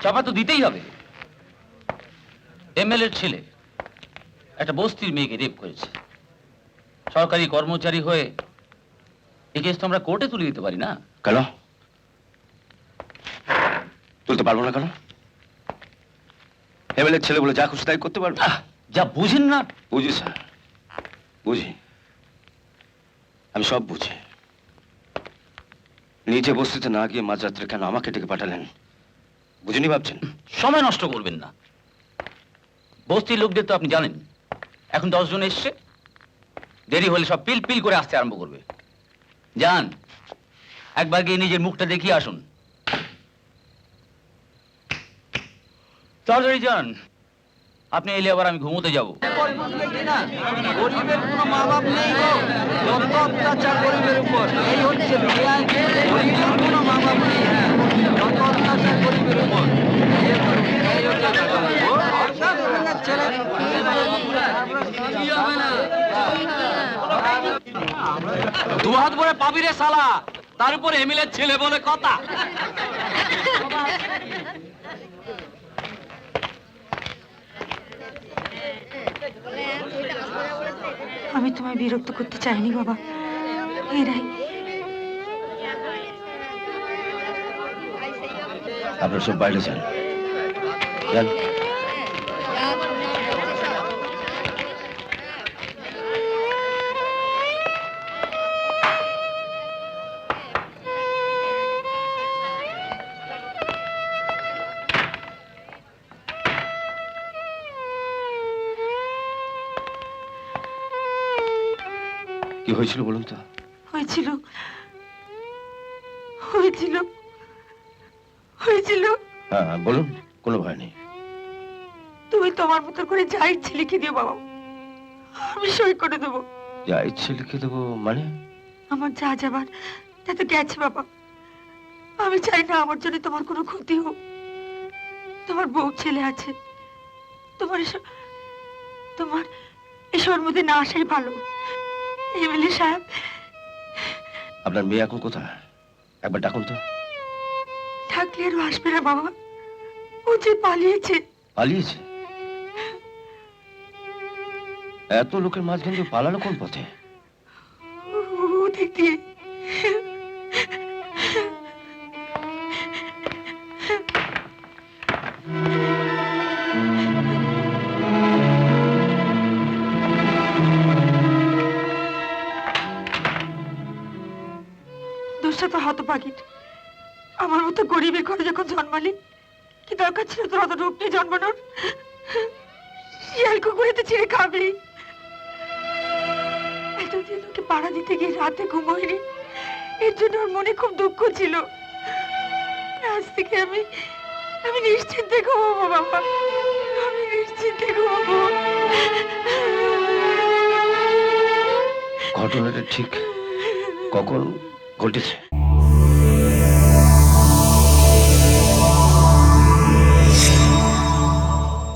চাপা তো দিতেই হবে। এমএলএর ছেলে একটা বস্তির মেয়েকে রেপ করেছে। সরকারি কর্মচারী হয়ে এই কেস তো আমরা কোর্টে তুলে দিতে পারি না। কেন তুলতে পারবো না? কেন? এমএলএর ছেলে বলে যা খুশি তাই করতে পারবো? যা বুঝেন না। বুঝি স্যার, বুঝি, আমি সব বুঝি। নিজে বস্তিতে না গিয়ে মাঝরাত্রে কেন আমাকে ডেকে পাঠালেন বুঝিনি ভাবছেন? সময় নষ্ট করবেন না। বস্তির লোকদের তো আপনি জানেন, এখন 10 জন এসছে, দেরি হলে সব পিল পিল করে আসতে আরম্ভ করবে। যান, একবার গিয়ে নিজের মুখটা দেখিয়ে আসুন। তাড়াতাড়ি যান, আপনি এলে আবার আমি ঘুমোতে যাব। গরিবের কোনো মা বাপ নেই গো, যত অত্যাচার গরিবের উপর। এই হচ্ছে দুনিয়ায় গরিবের কোনো মা বাপ নেই, যত অত্যাচার গরিবের উপর। এই হচ্ছে ছেলে দু হাত ভরে পাবি রে শালা, তার উপর এমএলএর ছেলে বলে কথা। আমি তোমায় বিরক্ত করতে চাইনি বাবা। এরাই আপনারা সব বাইরে যান, যান। কি হয়েছিল বলুন তো? হয়েছিল হয়েছিল হয়েছিল হ্যাঁ বলুন, কোনো ভয় নেই। তুমি তোমার মতো করে যা ইচ্ছে লিখে দিও বাবা, আমি সই করে দেবো। যা ইচ্ছে লিখে দেবো মানে? আমার যা যাবার তা তো গেছে বাবা। আমি চাই না আমার জন্য তোমার কোনো ক্ষতি হোক। তোমার বউ ছেলে আছে, তোমার এসবের মধ্যে না আসাই ভালো। এমএলএ সাহেব, আপনার মেয়ে এখন কোথায়? একবার ডাকুন তো। থাকলে আরো আসবে না বাবা, ও যে পালিয়েছে। পালিয়েছে? এত লোকের মাঝখান দিয়ে পালানো কোন পথে? ওদিক দিয়ে। দোষটা তো হতভাগীর। আমার মতো গরিবের ঘরে যখন জন্মালি, কি দরকার ছিল তোর অত রূপ নিয়ে জন্মানোর? শিয়াল কুকুরে তো ছিঁড়ে খাবেই। এতদিন ওকে পাড়া দিতে গিয়ে রাতে ঘুমোয়নি, এর জন্য ওর মনে খুব দুঃখ ছিল। আজ থেকে আমি নিশ্চিন্তে ঘুমাবো বাবা, আমি নিশ্চিন্তে ঘুমাবো। ঘটনাটা ঠিক কখন ঘটেছে?